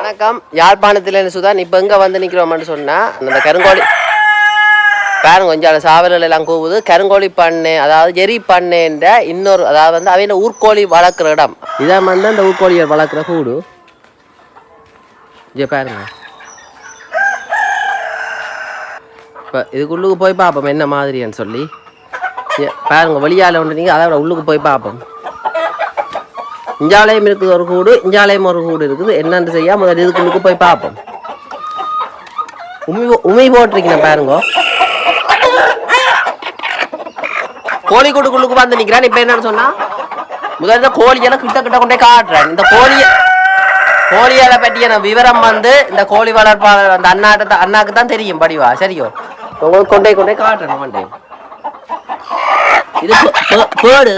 வணக்கம். யாழ்ப்பாணத்திலேருந்து சுதான். இப்போ எங்கே வந்து நிற்கிறோம்னு சொன்னால் அந்த கருங்கோழி பாருங்க கொஞ்சம் சாவல்கள் எல்லாம் கூவுது. கருங்கோழி பண்ணை, அதாவது ஜெரி பண்ணைன்ற இன்னொரு, அதாவது வந்து அவையில ஊர்கோழி வளர்க்குற இடம். இதான் வந்து அந்த ஊர்கோழியை வளர்க்குற கூடு. இங்கே பாருங்க. இப்போ இதுக்குள்ளுக்கு போய் பார்ப்போம் என்ன மாதிரின்னு சொல்லி. பாருங்க வெளியால் ஒன்று நீங்கள் அதை உள்ளுக்கு போய் பார்ப்போம். இஞ்சாலயம் இருக்குது ஒரு கூடு, இஞ்சாலயம் ஒரு கூடு இருக்குது. என்னென்னு செய்ய முதல்ல இதுக்குள்ளுக்கு போய் பார்ப்போம். உமி போட்டிருக்கேன் பாருங்க. கோழி கூட்டுக்குள்ளுக்கு வந்து நிற்கிறேன். இப்போ என்னன்னு சொன்னால் முதல்ல கோழியெல்லாம் கிட்ட கிட்ட கொண்டே காட்டுறேன். இந்த கோழியால பற்றிய விவரம் வந்து இந்த கோழி வளர்ப்பாளர் அந்த அண்ணாக்கு தான் தெரியும் படிவா. சரியோ, உங்களுக்கு கொண்டே கொண்டே காட்டுறேன். கொண்டே இது பேடு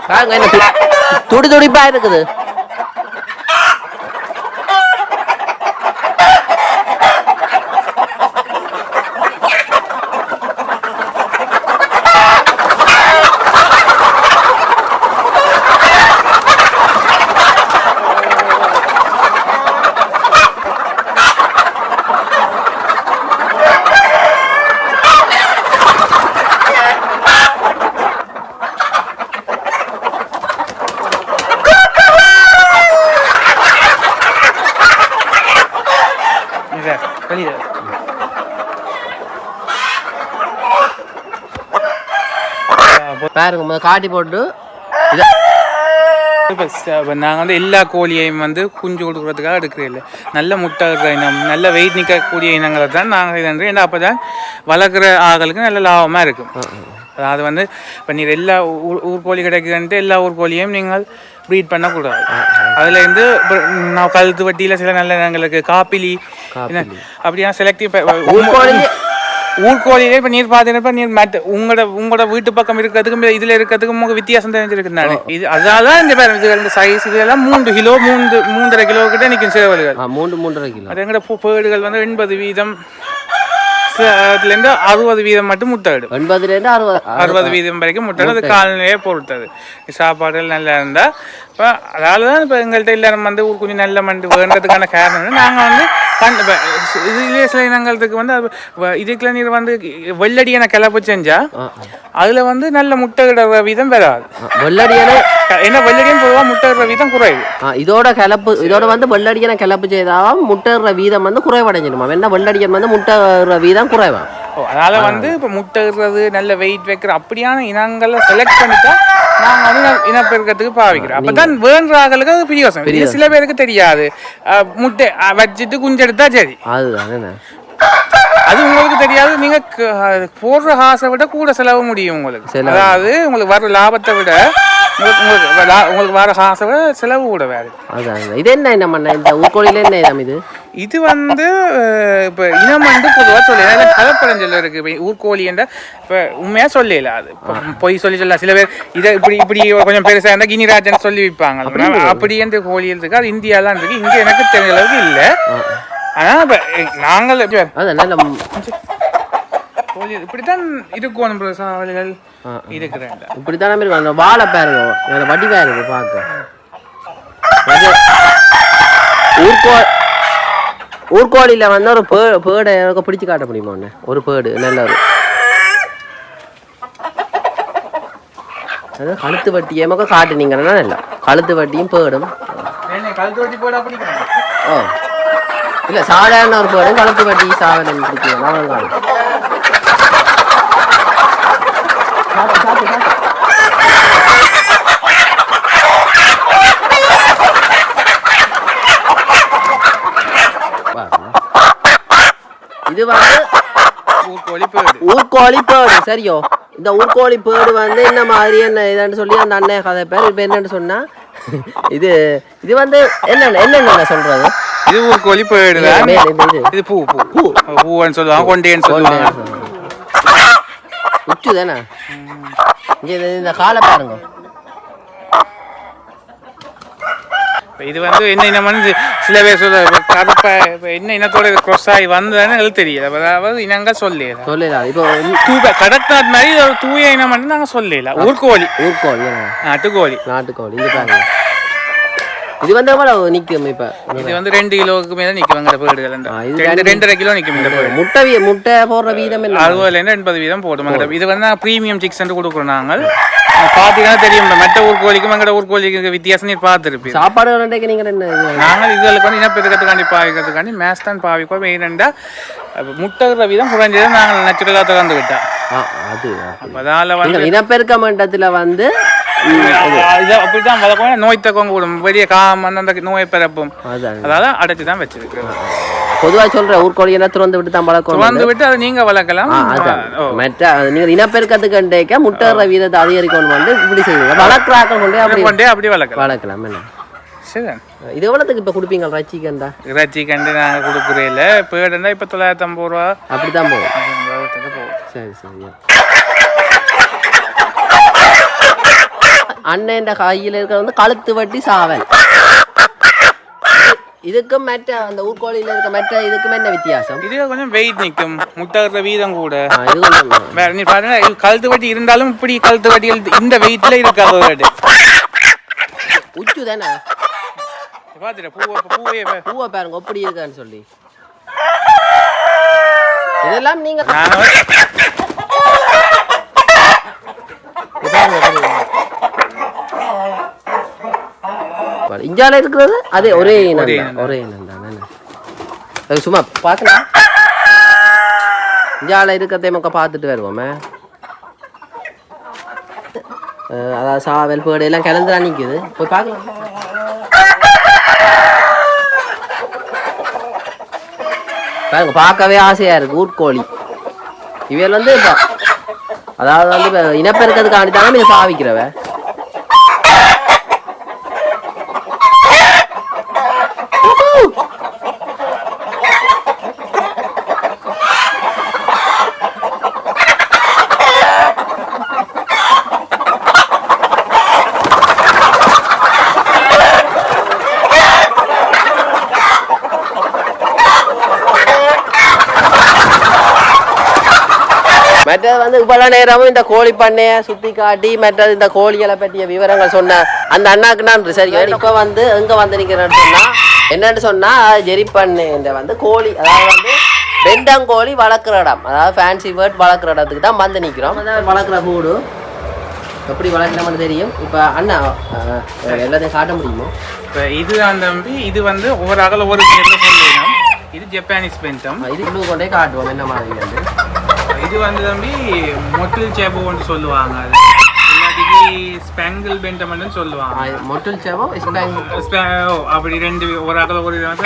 பாருங்க, என்ன துடி துடிப்பா இருக்குது. பாருங்க காட்டி போட்டு நாங்கள் வந்து எல்லா கோழியையும் வந்து குஞ்சு கொடுக்குறதுக்காக எடுக்கிறே இல்லை. நல்ல முட்டை இருக்கிற இனம், நல்ல வெயிட் நிற்கக்கூடிய இனங்களை தான் நாங்கள் இது. ஏன்னா அப்போ தான் வளர்க்குற ஆகளுக்கு நல்ல லாபமாக இருக்கும். அதாவது வந்து இப்போ நீங்கள் எல்லா ஊர்கோழி கிடைக்குதுன்ட்டு எல்லா ஊர்கோழியையும் நீங்கள் ப்ரீட் பண்ணக்கூடாது. அதுலேருந்து இப்போ நான் கழுத்து வட்டியில் சில நல்ல இனங்களுக்கு காப்பிலி அப்படியான செலக்டிவ் ஊர்கோழியிலே இப்போ நீர் பார்த்தீங்கன்னா நீர் மற்ற உங்களோட வீட்டு பக்கம் இருக்கிறதுக்கும் இதில் இருக்கிறதுக்கும் உங்களுக்கு வித்தியாசம் தெரிஞ்சிருக்குனாலே இது. அதனால தான் இந்த பேர் இந்த சைஸ் இதெல்லாம் 3 கிலோ 3.5 கிலோ கிட்ட நிற்கும் சேவல்கள். 3.5 கிலோ. அது எங்கட பேடுகள் வந்து 80% அதுலேருந்து 60% மட்டும் முட்டையிடும். 60% வரைக்கும் முட்டை. அது காலநிலையை பொறுத்தது. சாப்பாடுகள் நல்லா இருந்தால் இப்போ அதால தான் இப்போ எங்கள்கிட்ட எல்லாரும் வந்து கொஞ்சம் நல்ல மண்டு வேண்டதுக்கான காரணம் நாங்கள் வந்து இதுலேயே சில இனங்களுக்கு வந்து இதுக்குள்ள நீர் வந்து வெள்ளடியான கிளப்பு செஞ்சா அதுல வந்து நல்ல முட்டையிடுற வீதம் வராது. வெள்ளடியான ஏன்னா வெள்ளடியான பொதுவாக முட்டையிடுற வீதம் குறைவு. இதோட வந்து வெள்ளடியான கிளப்பு செய்தாலும் முட்டையிடுற வீதம் வந்து குறைவடைஞ்சிடுமா? என்ன வெள்ளடியன் வந்து முட்டையிடுற வீதம் குறைவா? அதனால வந்து இப்போ முட்டையிடுறது நல்ல வெயிட் வைக்கிற அப்படியான இனங்களை செலக்ட் பண்ணிட்டா நாங்கள் வந்து இனப்பெருக்கத்துக்கு பாவிக்கிறோம். அப்பதான் வேண்ட ஆகளுக்கு அது பிரியோசம். சில பேருக்கு தெரியாது. முட்டை வச்சுட்டு குஞ்செடுத்தா சரி, அது உங்களுக்கு தெரியாது. நீங்க போடுற காசை விட கூட செலவு முடியும் உங்களுக்கு. அதாவது உங்களுக்கு வர லாபத்தை விட உங்களுக்கு வர காசை விட செலவு கூட வேறு. இது என்ன பண்ண இந்த ஊர்கோழியில என்ன இனம் இது? இது வந்து இப்போ இனம் வந்து பொதுவாக சொல்லல, கலப்படஞ்சொல்ல இருக்கு. இப்போ ஊர்கோழி என்ற இப்போ உண்மையாக சொல்லல, அது பொய் சொல்லலாம். சில பேர் இதை இப்படி கொஞ்சம் பெருசாக இருந்தால் கினிராஜன் சொல்லி வைப்பாங்க. அப்படி என்ற கோழி இருக்கு, அது இந்தியாலாம் இருக்கு. இங்கே எனக்கு தெரிஞ்ச அளவுக்கு இல்லை. ஆனால் இப்போ நாங்கள் கோழி இப்படித்தான் இருக்கும். சாவல்கள் இருக்கிறேன் இப்படித்தான் இருக்கு. வாழை பாருங்க, வடிவா இருக்கு பார்க்க. ஊர்கோழியில வந்து ஒரு பேடை பிடிச்சு காட்ட முடியுமா? ஒன்று ஒரு பேடு நல்ல ஒரு கழுத்து வட்டி ஏமாக்க காட்டுனீங்கன்னா இல்லை. கழுத்து வட்டியும் பேடும். ஓ இல்லை, சாதாரண ஒரு பேடும் கழுத்து வட்டி சாதனை பிடிக்கணும். இது வந்து ஊர்கோழி பேடு. சரியோ, இந்த ஊர்கோழி பேடு வந்து என்ன மாதிரி என்ன இதுன்னு சொல்லி அந்த அண்ணன் கதை பேர். இப்போ என்னன்னு சொன்னா இது வந்து என்னென்ன சொல்றது? இது ஊர்கோழி பேடு. இது பூன்னு சொல்லுவாங்க, கொண்டேன்னு சொல்லுவாங்க. உச்சு தானே. இந்த காலை பாருங்க. இது வந்து என்ன இனமானு சில பேர் சொல்ல கருப்பை என்ன இனத்தோட க்ராஸ் ஆகி வந்ததுன்னு எங்களுக்கு தெரியாது. அதாவது இனங்கள் சொல்லலாம். இப்போ கடத்தாத் மாதிரி ஒரு தூய இனம் நாங்கள் சொல்லலாம். ஊர்கோழி, நாட்டுக்கோழி. இங்கே பாருங்க இது வந்து எவ்வளவு நிக்கும் இப்ப? இது வந்து 2 கிலோவுக்கு மேல நிக்கும்ங்கற பேடுகள். 2.5 கிலோ நிக்கும் இந்த பேடு. முட்டை போடுற வீதம் என்ன? 60ல இருந்து 80 வீதம் போடுமாங்க. இது வந்து பிரீமியம் சிக்ஸ் என்று கொடுக்குறோம் நாங்கள். பாத்தீங்கன்னா தெரியும் மற்ற ஊர் கோழிக்கும் எங்கட ஊர் கோழிக்கு வித்தியாசம் நீ பார்த்துருப்பீங்க. சாப்பாடு வேண்டிய நீங்க என்ன? நாங்கள் இதுகளுக்கு வந்து இனப்பெருக்கத்துக்காண்டி பாவிக்கிறதுக்காண்டி மேஸ் தான் பாவிப்போம். மெயினண்டா முட்டை வீதம் குறைஞ்சதை நாங்கள் நேச்சுரலா திறந்து விட்டா அது அதால வந்து இனப்பெருக்க மண்டலத்துல வந்து அப்படிதான் வளர்க்கணும். நோய் தக்கம் கூடும் பெரிய காம அந்த நோயை பிறப்பும் அதால அடைச்சுதான் வச்சிருக்கேன். பொதுவா சொல்ற ஊர்கோழி எல்லாம் திறந்து விட்டு தான் வளர்க்கணும். திறந்து விட்டு அதை நீங்க வளர்க்கலாம். மற்ற நீங்க இனப்பெருக்கத்துக்கு முட்டை வீதத்தை அதிகரிக்கணும் வந்து இப்படி செய்யுங்க. வளர்க்குறாக்கள் கொண்டே அப்படி வளர்க்கலாம். என்ன இது எவ்வளவுக்கு இப்ப குடுப்பீங்க? ரச்சிக்கண்டா ரச்சிக்கண்டு நாங்க கொடுக்குறே இல்ல. பேடுண்டா இப்ப 950 ரூபா அப்படிதான் போகும். சரி சரி. அண்ணன் கையில இருக்கிற வந்து கழுத்து வட்டி சாவல். இதுக்கும் மற்ற அந்த ஊர்கோழியில இருக்க மற்ற இதுக்கும் என்ன வித்தியாசம்? இது கொஞ்சம் வெயிட் நிற்கும். முட்டை வீதம் கூட வேற நீ பாருங்க. இது கழுத்து வட்டி இருந்தாலும் இப்படி கழுத்து வட்டிகள் இந்த வெயிட்ல இருக்காது. உச்சு தானே பாத்துட்டு பூவை பாருங்க எப்படி இருக்கான்னு சொல்லி. இதெல்லாம் நீங்க இஞ்சால இருக்கிறது அதே ஒரே இனம் தானே. சும்மா பார்க்கலாம். இஞ்சால இருக்கிறதே மக்கா பார்த்துட்டு வருவோமே. அதாவது சாவல் பேடு எல்லாம் கிளந்துடா நிற்குது. போய் பார்க்கலாம். பாருங்க பார்க்கவே ஆசையா இருக்கு ஊர்கோழி. இவையில் வந்து அதாவது வந்து இனப்பெருக்கிறதுக்காண்டி தானே இதை பாவிக்கிறவ. மற்றது வந்து இவ்வளோ நேரமும் இந்த கோழி பண்ணையை சுற்றி காட்டி மற்றது இந்த கோழிகளை பற்றிய விவரங்கள் சொன்ன அந்த அண்ணாக்கு நான் சரி. இப்போ வந்து எங்கே வந்து நிற்கிறேன்னு சொன்னால் என்னன்னு சொன்னால் ஜெரி பண்ணைன்ற வந்து கோழி அதாவது வந்து வெண்டங்கோழி வளர்க்குற இடம், அதாவது ஃபேன்சி பேர்ட் வளர்க்குற இடத்துக்கு தான் வந்து நிற்கிறோம். அதாவது வளர்க்குற கூடு எப்படி வளர்க்கணும்னு தெரியும். இப்போ அண்ணா எல்லாத்தையும் காட்ட முடியுமோ? இப்போ இதுதான் தம்பி. இது வந்து ஒவ்வொரு அகல ஒரு சொல்லணும். இது ஜப்பானீஸ் பெண்டம். இது இன்னும் கொண்டே காட்டுவோம் என்ன மாதிரி வந்து. இது வந்து தம்பி மொட்டில் சேப்போன்னு சொல்லுவாங்க. அது இல்லாட்டிக்கு ஸ்பேங்கிள் பெண்டம்னு சொல்லுவாங்க. மொட்டில் சேப்போ அப்படி ரெண்டு ஒரு அகல ஒரு நான்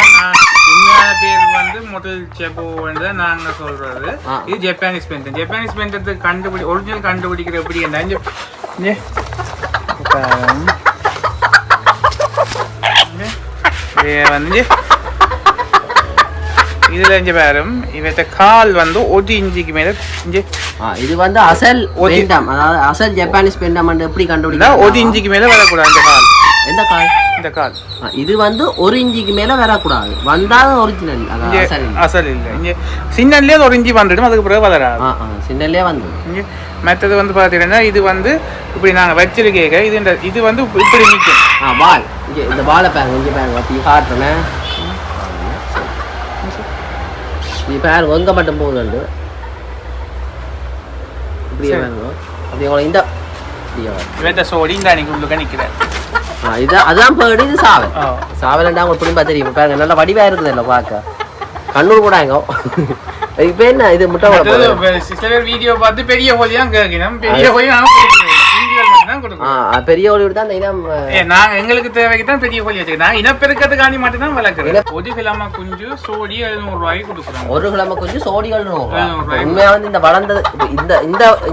உண்மையான பேர் வந்து மொட்டில் சேப்போன்னு தான் நாங்கள் சொல்றது. இது ஜப்பானீஸ் பெண்டம். ஜப்பானீஸ் பெண்டத்துக்கு ஒரிஜினல் கண்டுபிடிக்கிற எப்படி என்ன வந்து இதுல இங்க பாரும். இவத்த கால் வந்து 1 இன்ச்சுக்கு மேல. இது வந்து அசல் பெண்டம், அதாவது அசல் ஜப்பானீஸ் பெண்டம் எப்படி கண்டுபிடிச்சா 1 இன்ச்சுக்கு மேல வரக்கூடாது அந்த கால். எந்த கால்? இந்த கால். இது வந்து 1 இன்ச்சுக்கு மேல வரக்கூடாது. வந்தா ஒரிஜினல், அதாவது அசல் இல்ல. இங்க சின்னல்லே 1 இன்ச்சு வந்துடும். அதுக்கு பிறகு வளராது. சின்னல்லே வந்து இங்க மற்றது வந்து பாத்தீங்கன்னா இது வந்து இப்படி நாங்க வச்சிருக்கேங்க. இது வந்து இப்படி நிற்கும். வால் இங்க இந்த வாலை பாருங்க. இங்க பாருங்க அப்படி காட்டுறேன். இது பாருங்க எங்க மட்டும் போகுது. இப்படியே பாருங்க. அப்படியே இந்த இவத்த சோடி இந்த அன்னைக்கு உள்ளுக்க நிக்கிறேன். இது அதான் பேர்டு. இது சாவல். சாவல்ண்டா உங்களுக்கு புரியுமா தெரியும். பாருங்க நல்லா வடிவா இருக்குது இல்லை பார்க்க. கண்ணூர் கூட எங்க இப்ப என்ன இது முட்டை வீடியோ பார்த்து பெரிய கோழி தான் கேட்கணும். பெரிய கோழி பெரிய கோழி தான் இந்த இனம் நாங்க எங்களுக்கு தேவைக்கு தான் பெரிய கோழி வச்சுக்கிறோம். இனப்பெருக்கத்துக்காண்டி மட்டும் தான் வளர்க்குறோம். 1 கிலோ குஞ்சு சோடி 700 ரூபாய்க்கு கொடுக்குறோம். 1 கிலோ குஞ்சு சோடி 700 ரூபாய். உண்மையா வந்து இந்த வளர்ந்தது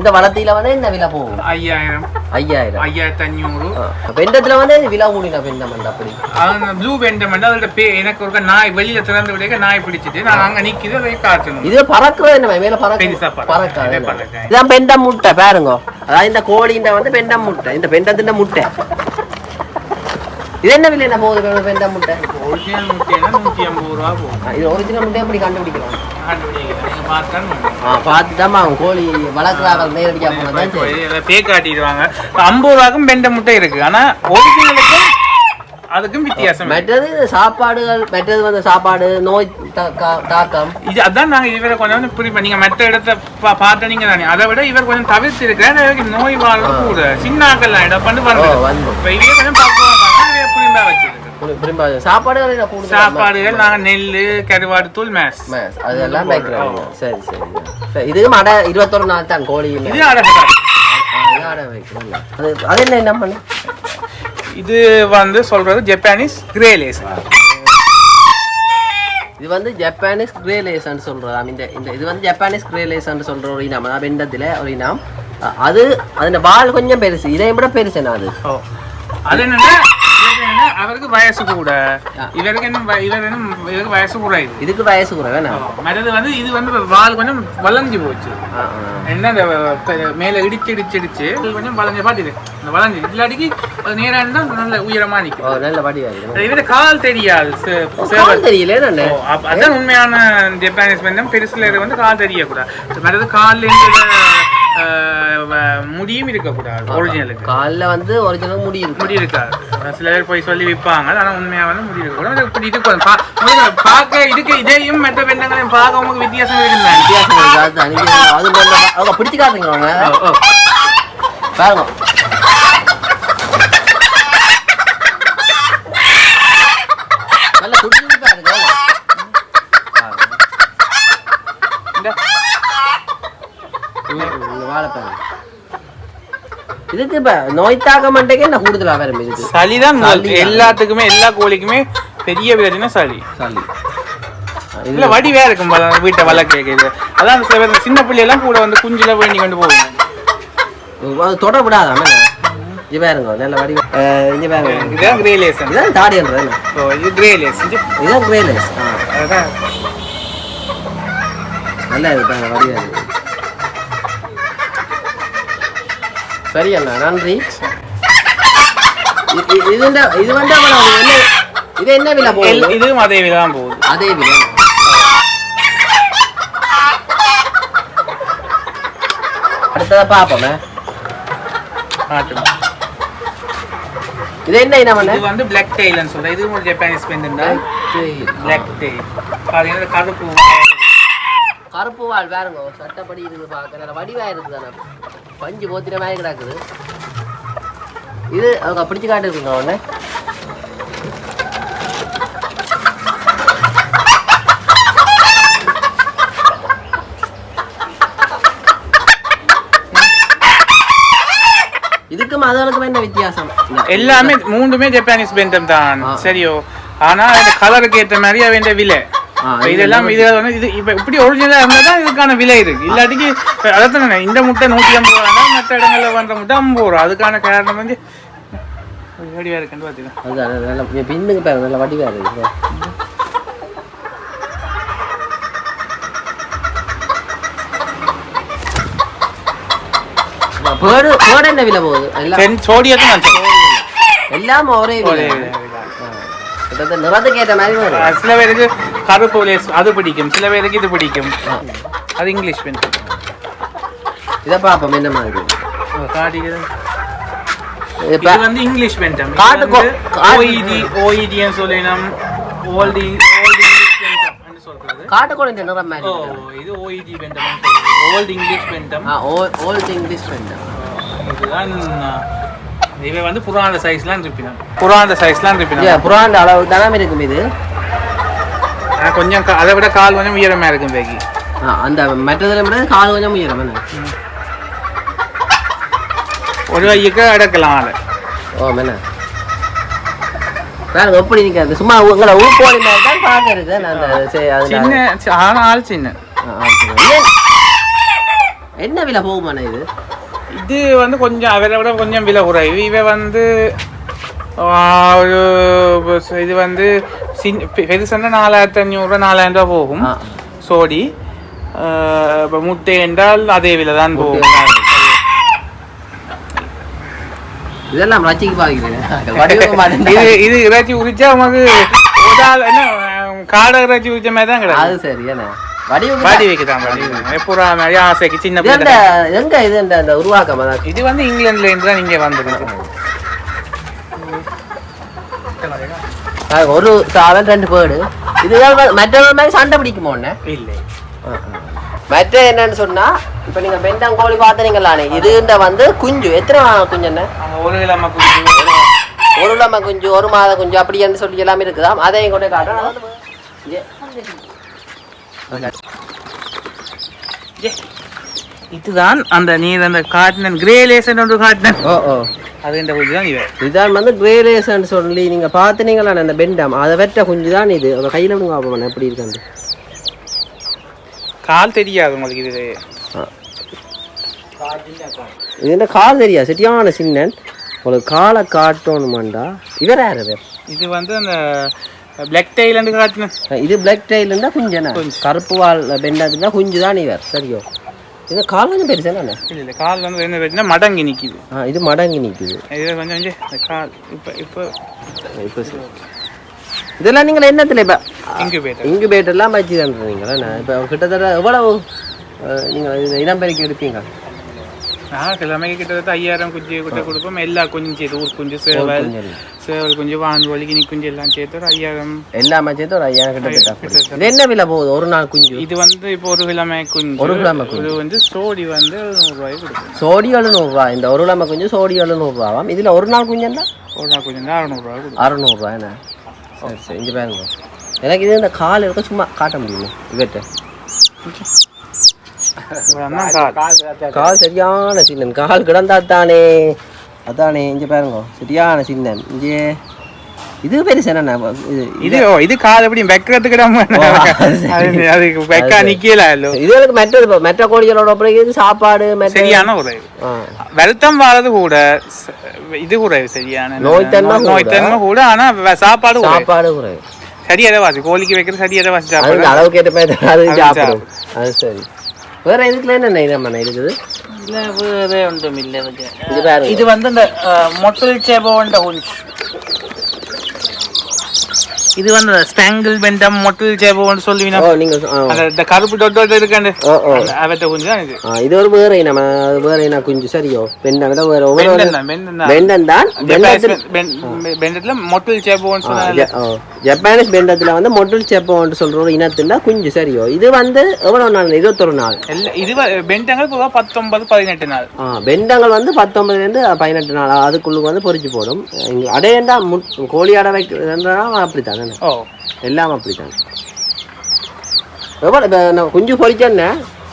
இந்த வளர்த்தியில வந்து என்ன விலை போகும்? 5000 5500. பெண்டத்துல வந்து விலை கூடின பெண்டம் அப்படி ப்ளூ பெண்டம். அதோட எனக்கு ஒரு நாய் வெளியில திறந்து விட நாய் பிடிச்சிட்டு நான் அங்க நிக்குது அதை காட்டணும். இது பறக்குறது என்ன மேல பறக்காது. இதான் பெண்டம் முட்டை பாருங்க. அதாவது இந்த கோழின்ற வந்து பெண்டம் முட்டை. இந்த பெண்டத்தின் முட்டை இது என்ன விலை என்ன போகுது? பெண்டம் முட்டை ஒரிஜினல் முட்டைனா 150 ரூபா போகும். இது ஒரிஜினல் முட்டை எப்படி கண்டுபிடிக்கலாம்? பார்த்துதாம்மா கோழி வளர்க்குறாங்க. நேரடியாக பே காட்டிடுவாங்க. 50 ரூபாய்க்கும் பெண்ட முட்டை இருக்கு. ஆனா ஒரிஜினலுக்கும் அதுக்கும் வித்தியாசம். மற்றது சாப்பாடுகள், மற்றது வந்து சாப்பாடு நோய் தாக்கம் இது அதான் நாங்க இவரை கொஞ்சம் புரிப்போம். நீங்க மற்ற இடத்த பார்த்த நீங்க தானே, அதை விட இவர் கொஞ்சம் தவிர்த்து இருக்கிற நோய் வாழ்வு கூட சின்னாக்கள் இடம் பண்ணி வந்து இப்ப இதே கொஞ்சம் புரிம்பா வச்சிருக்கு. சாப்பாடுகள் நாங்க நெல்லு, கருவாடு தூள், மேஸ் அதெல்லாம் வைக்கிறோம். சரி சரி. இதுவும் அடை 21 நாள் தான் கோழி. இது அடை வைக்கிறோம். அது என்ன பண்ணு? இது வந்து சொல்றது ஜப்பானீஸ் கிரே லேசர். இது வந்து ஜப்பானீஸ் கிரே லேசர்னு சொல்றோம். இந்த இது வந்து ஜப்பானீஸ் கிரே லேசர்னு சொல்ற ஒரு இனம். அதாவது வெண்டத்துல ஒரு இனம். அது அதோட வால் கொஞ்சம் பெருசு, இதை விட பெருசு. அது என்னன்னா அவருக்கு வயசு கூட, இவருக்கு வயசு கூட. இதுக்கு வயசு கூட வேணாம். மற்றது வந்து இது வந்து வால் கொஞ்சம் வளைஞ்சு போச்சு. என்ன மேல இடிச்சு கொஞ்சம் வளைஞ்ச பாத்து இந்த வளைஞ்சு இல்லாட்டிக்கு அது நேரா இருந்தா நல்ல உயரமா நிக்கும். நல்ல வடிவா இவரு கால் தெரியாது, தெரியல. அதான் உண்மையான ஜப்பானீஸ் பெண்டம். பெருசுல வந்து கால் தெரியக்கூடாது. மற்றது கால்ல முடியும் இருக்கக்கூடாது. ஒரிஜினலுக்கு காலில் வந்து ஒரிஜினல் முடி இருக்காது. சில பேர் போய் சொல்லி விற்பாங்க. ஆனால் உண்மையாக வந்து முடி இருக்கக்கூடாது. இப்படி இது பார்க்க இதுக்கு இதையும் மற்ற பெண்ணங்களையும் பார்க்க உங்களுக்கு வித்தியாசம் இருந்தாங்க. வித்தியாசம் அது அவங்க பிடிச்சி காட்டுங்க பாருங்க. நல்லா குடிச்சு பாருங்க. இதுக்கு இப்ப நோய் தாக்க மாட்டேங்க என்ன கூடுதலா வரும். இது சளிதான் எல்லாத்துக்குமே, எல்லா கோழிக்குமே பெரிய பிரச்சனை சளி. இல்ல வடிவா இருக்கும் வீட்டை வளர்க்க. அதான் சில பேர் சின்ன பிள்ளையெல்லாம் கூட வந்து குஞ்சுல வேண்டி கொண்டு போகும். தொட விடாதாம இது பாருங்க. நல்ல வடிவ இங்க பாருங்க. இதுதான் கிரே லேசர். இதுதான் தாடியன்றது. இது கிரே லேசர். இதுதான் கிரே லேசர். அதான் நல்லா இருக்கு வடிவா இருக்கு. சரி அண்ணா, நன்றி. இது வந்து இது என்ன விலை போகுது? இதுவும் அதே விலை தான் போகுது. அதே விலை. அடுத்ததா பாப்போமே. இது என்ன இனம்? இது வந்து பிளாக் டெயில்னு சொல்றேன். இது ஒரு ஜப்பானீஸ் பெண்டம் தான். Black tail. அது கருப்பு வால் பாருங்க. சட்டப்படி இருக்குது. பார்க்க வடிவா இருக்குதானே. பஞ்சு போத்திர மாதிரி கிடக்குது. இது அவங்க பிடிச்சு காட்டுருக்குங்க. ஒன்று இதுக்கும் அதற்கும் என்ன வித்தியாசம்? எல்லாமே மூணுமே ஜப்பானீஸ் பெண்டம் தான். சரியோ, ஆனா இந்த கலருக்கு ஏற்ற மாதிரி அவன் விலை. இதெல்லாம் இது வந்து இப்ப இப்படி ஒரிஜினலா இருந்தாதான் இதுக்கான விலை இருக்கு. இல்லாட்டிக்கு அதான் இந்த முட்டை 150 ரூபா, மற்ற இடங்கள்ல பண்ற முட்டை 50 ரூபா. அதுக்கான காரணம் வந்து வடிவா இருக்குன்னு பாத்தீங்கன்னா பின்னுக்கு பாருங்க. நல்ல வடிவா இருக்கு. பேர்டு என்ன விலை போகுது? எல்லாம் ஒரே விலை. நிறத்துக்கு ஏற்ற மாதிரி வரும். சில பேருக்கு கருப்பு லேஸ் அது பிடிக்கும், சில பேருக்கு இது பிடிக்கும். அது இங்கிலீஷ் பென். இதை பார்ப்போம் என்ன மாதிரி. இது வந்து இங்கிலீஷ் பென்டம். ஓஇடி சொல்லணும். ஓல்ட் இங்கிலீஷ் பென்டம் ன்னு சொல்றது. காட்டுக்கோழி நிறம் மாதிரி. இது ஓஇடி bantam. Old English bantam. Old English bantam. இதுதான் இவ வந்து புராண சைஸ்லாம் இருப்பினான். புராண அளவு தானே இருக்கும். இது கொஞ்சம் அதை விட கால் கொஞ்சம் உயரமா இருக்கும். பேகி அந்த மற்றதுல விட கால் கொஞ்சம் உயரம். ஒரு வைக்கு அடக்கலாம் ஆளு. ஓ மேல பாருங்க எப்படி நிக்க. சும்மா உங்களை ஊப்போடி மாதிரி தான் பாக்குறது. சின்ன ஆள் சின்ன. என்ன விலை போகுமாண்ணா இது? இது வந்து கொஞ்சம் அவரை விட கொஞ்சம் விலை குறைவு. இவ வந்து ஒரு இது வந்து பெருசுன்னா 4500 4000 ரூபா போகும் சோடி. இப்போ முட்டை என்றால் அதே விலை தான் போகும். இதெல்லாம் ரச்சிக்கு பாக்கிறேன். இது இறைச்சி உரிச்சா நமக்கு காடை இறைச்சி உரிச்ச மாதிரி தான் கிடையாது. அது சரி. ஏன்னா இது வந்து இங்கிலாந்துல இருந்து தான் இங்க வந்துருக்கு. ஒரு சாதம் 2 பேடு. இதுதான் மற்றவங்க மாதிரி சண்டை பிடிக்குமோ ஒண்ணு இல்லை. மற்ற என்னன்னு சொன்னா இப்ப நீங்க வெண்டங்கோழி பாத்தீங்களானே இதுண்ட வந்து குஞ்சு எத்தனை குஞ்சு என்ன 1 கிழமை குஞ்சு 1 கிழமை குஞ்சு 1 மாத குஞ்சு அப்படின்னு சொல்லி எல்லாமே இருக்குதாம். அதையும் கூட காட்டுறேன். இதுதான் அந்த நீர் அந்த காட்டினன் கிரேலேசன் ஒன்று காட்டினன். அது இந்த குஞ்சு தான் இதுதான் வந்து கிரேலேசன் சொல்லி நீங்க பாத்துனீங்களா அந்த பெண்டம் அதை வெட்ட குஞ்சு தான் இது. கையில விடுங்க பாப்போம் எப்படி இருக்காது. கால் தெரியாது உங்களுக்கு இது. இது என்ன கால் தெரியாது சரியான சின்னன். உங்களுக்கு காலை காட்டணுமாண்டா. இவர் யாரு பேர்? இது வந்து அந்த பிளாக் டைலண்ட் காட்டின. இது பிளாக் டைலண்டா குஞ்சு என்ன கருப்பு வால் பெண்டா குஞ்சு தான் இவர் சரியோ. இது கால் கொஞ்சம் பெருசா என்ன? இல்ல கால் வந்து என்ன பெருசுனா மடங்கி நிக்குது. இது மடங்கி நிக்குது. இது கொஞ்சம் கொஞ்சம் கால் இப்போ இதெல்லாம் நீங்கள் என்னத்துல இப்போ இன்குபேட்டர்லாம் வச்சு தந்துறீங்களா? இப்போ கிட்டத்தட்ட எவ்வளவு நீங்கள் இடம்பெருக்கி எடுப்பீங்க? கிழமைக்கு கிட்டத்தட்ட 5000 குஞ்சு கிட்ட கொடுப்போம். எல்லா குஞ்சும் சேர்த்து ஊர் குஞ்சு சேவல் குஞ்சு வான்கோழி கினி குஞ்சு எல்லாம் சேர்த்து ஒரு 5000 எல்லாமே சேர்த்து ஒரு 5000 கிட்டத்தட்ட. இது என்ன விலை போகுது ஒரு நாள் குஞ்சு? இது வந்து இப்போ 1 கிழமை குஞ்சு இது வந்து சோடி வந்து 700 ரூபாய்க்கு கொடுக்கும். சோடி 700 ரூபா. இந்த 1 கிழமை குஞ்சு சோடி 700 ரூபாவாம். இதில் ஒரு நாள் குஞ்சுன்னா 600 ரூபா கொடுக்கும். 600 ரூபா என்ன? சரி சரி இங்கே பாருங்க. எனக்கு இது இந்த கால் இருக்க சும்மா காட்ட முடியுமா இவர்கிட்ட? கால் சரியான சின்னன். கால் கிடந்தா தானே அதானே இங்கே பாருங்க சரியான சின்னன். இங்கே இது பெருசு என்ன இது கால் எப்படி வைக்கிறதுக்கு நிக்கல. இதுகளுக்கு மெட்ட கோழிகளோட அப்புறம் சாப்பாடு சரியான ஒரு வருத்தம் வாழது கூட இது குறைவு. சரியான நோய்த்தன்மை கூட. ஆனா சாப்பாடு குறைவு. சரியாத வாசி கோழிக்கு வைக்கிறது சரியாத வாசி சாப்பாடு அளவுக்கு ஏற்ற மாதிரி சாப்பிடும். அது சரி. வேற இதுக்குல என்ன நம்ம இருக்குது? வேற ஒன்றும் இல்லை. இது வந்து இந்த மொட்டல் சேபோண்ட குஞ்சு. இது வந்து ஸ்டாங்கிள் பெண்டம் மொட்டல் சேபோன்னு சொல்லுவீங்க. நீங்க அந்த கருப்பு டொட் இருக்காண்டு அவட்ட குஞ்சு தான் இது. இது ஒரு வேற நம்ம வேற என்ன குஞ்சு சரியோ? பெண்டம் தான் வேற பெண்டம் தான். பெண்டத்துல மொட்டல் சேபோன்னு சொன்னாங்க. ஜப்பானீஸ் பெண்டத்துல வந்து மொட்டல் சேபோன்னு சொல்ற ஒரு இனத்துல குஞ்சு சரியோ. இது வந்து எவ்வளவு நாள்? 21 நாள். இது பெண்டங்கள் 19-18 நாள். பெண்டங்கள் வந்து 19 இருந்து 18 நாள் அதுக்குள்ள வந்து பொரிச்சு போடும். அடையண்டா கோழி அடை வைக்கிறதுனா அப்படித்தானே எல்லாம் அப்படித்தான். எவ்வளோ குஞ்சு பொரிச்சேன்னா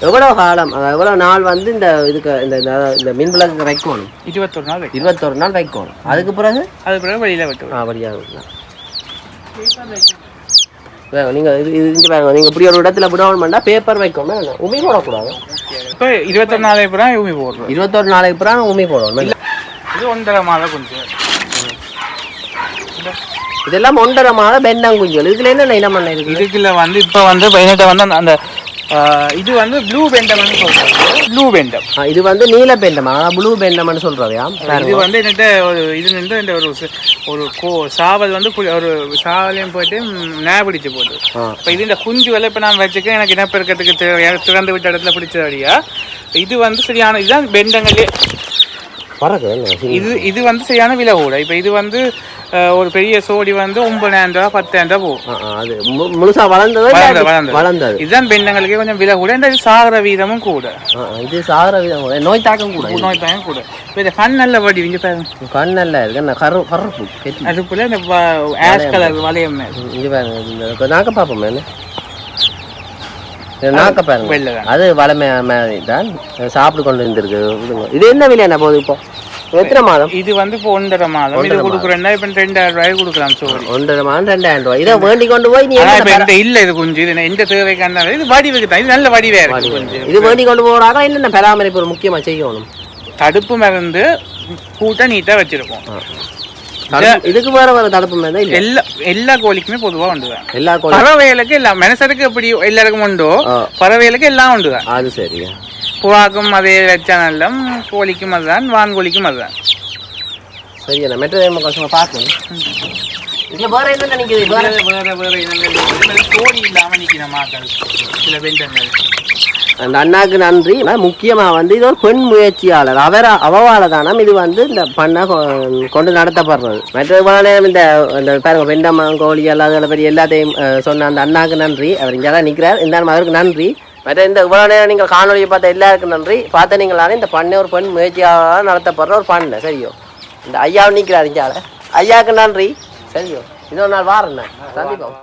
எவ்வளவு காலம் எவ்வளவு நாள் வந்து இந்த இதுக்கு இந்த மீன் விளக்கு வைக்கணும்? 21 நாள் வைக்கணும். அதுக்கு பிறகு வெளியில விட்டு வழியாக விடலாம். நீங்க நீங்க இப்படி ஒரு இடத்துல விடணும்னா பேப்பர் வைக்கணும். உமி போடக்கூடாது. இப்போ 21 நாளைக்கு பிறகு உமி போடுறோம். 21 நாளைக்கு பிறகு உமி போடணும். இது 1.5 மாதம் குஞ்சு. இதெல்லாம் 1.5 மாதம் பெண்டாங்குஞ்சுகள். இதுல என்ன இனம் பண்ண இருக்கு? இதுக்குள்ள வந்து இப்ப வந்து பையன்கிட்ட வந்து அந்த இது வந்து ப்ளூ பெண்டம்னு சொல்றாங்க. ப்ளூ பெண்டம் இது வந்து நீல பெண்டம். ப்ளூ பெண்டம்னு சொல்றதையா? இது வந்து என்கிட்ட ஒரு இது நின்று இந்த ஒரு சாவல் வந்து ஒரு சாவலையும் போயிட்டு பிடிச்சு போகுது. இப்போ இது இந்த குஞ்சுகளை இப்போ நான் வச்சுக்க எனக்கு இனப்பெருக்கத்துக்கு திறந்து விட்ட இடத்துல பிடிச்ச வழியா இது வந்து சரியான இதுதான் பெண்டங்களே. இது வந்து சரியான விலை கூட. இப்போ இது வந்து ஒரு பெரிய சோடி வந்து 9,000 ரூபா 10,000 ரூபா போகும். அது முழுசா வளர்ந்தது. இதுதான் பெண்ணங்களுக்கு கொஞ்சம் விலை கூட. இந்த சாகர வீதமும் கூட. இது சாகர வீதம் கூட. நோய் தாக்கம் கூட. இப்போ இந்த கண் நல்ல வடி இங்கே பாருங்க. கண் நல்லா இருக்கு. கருப்பு அதுக்குள்ள இந்த ஆஷ் கலர் வளையம் இங்கே பாருங்க. நாக்க பார்ப்போம் என்ன நாக்க பாருங்க. அது வளமை தான் சாப்பிட்டு கொண்டு இருந்திருக்கு. இது என்ன விலை என்ன போகுது இப்போ? எத்தனை மாதம்? இது வந்து இப்போ 1.5 மாதம். இது கொடுக்குறேன்னா இப்போ 2,000 ரூபாய்க்கு கொடுக்கலாம். சோடி 1.5 மாதம் 2,000 ரூபாய். இதை வேண்டி கொண்டு போய் நீ இல்லை இது குஞ்சு இது எந்த தேவைக்கான இது வடிவுக்கு தான். இது நல்ல வடிவே இருக்கு. இது வேண்டி கொண்டு போறாங்க. என்னென்ன பராமரிப்பு ஒரு முக்கியமா செய்யணும்? தடுப்பு மருந்து கூட்ட நீட்டா வச்சிருக்கோம். இதுக்கு வேற தடுப்பு மருந்து எல்லா கோழிக்குமே பொதுவா உண்டுதான். எல்லா கோழி பறவைகளுக்கு எல்லாம் மனுஷருக்கு எப்படி எல்லாருக்கும் உண்டோ பறவைகளுக்கு எல்லாம் உண்டுதான். அது சரியா? புறாக்கும் அதே வச்சா நல்லம், கோழிக்கும் அதுதான், வான்கோழிக்கும் அதுதான். சரியா? மெட்ரோ கஷ்டமா பார்க்கணும். இதுல வேற என்ன நினைக்குது? வேற இனங்கள் கோழி இல்லாம நிக்கிற மாக்கள் சில பெண்டங்கள் அந்த அண்ணாக்கு நன்றி. முக்கியமாக வந்து இது ஒரு பெண் முயற்சியாளர், அவவால் தானே இது வந்து இந்த பண்ணை கொண்டு நடத்தப்படுறது. மற்ற இந்த பாருங்க வெண்டம்மா கோழி எல்லா பற்றி எல்லாத்தையும் சொன்ன அந்த அண்ணாக்கு நன்றி. அவர் இங்கே தான் நிற்கிறார். இந்த அவருக்கு நன்றி. மற்ற இந்த இவ்வளோ நேரம் நீங்கள் காணொலியை பார்த்த எல்லாருக்கும் நன்றி. பார்த்த நீங்களானே இந்த பண்ணை ஒரு பெண் முயற்சியாளர் நடத்தப்படுற ஒரு பண்ணை. சரியோ, இந்த ஐயாவும் நிற்கிறார் இங்கே. ஐயாவுக்கு நன்றி. சரியோ, இன்னொரு நாள் வாரண்ணா சந்திப்போம்.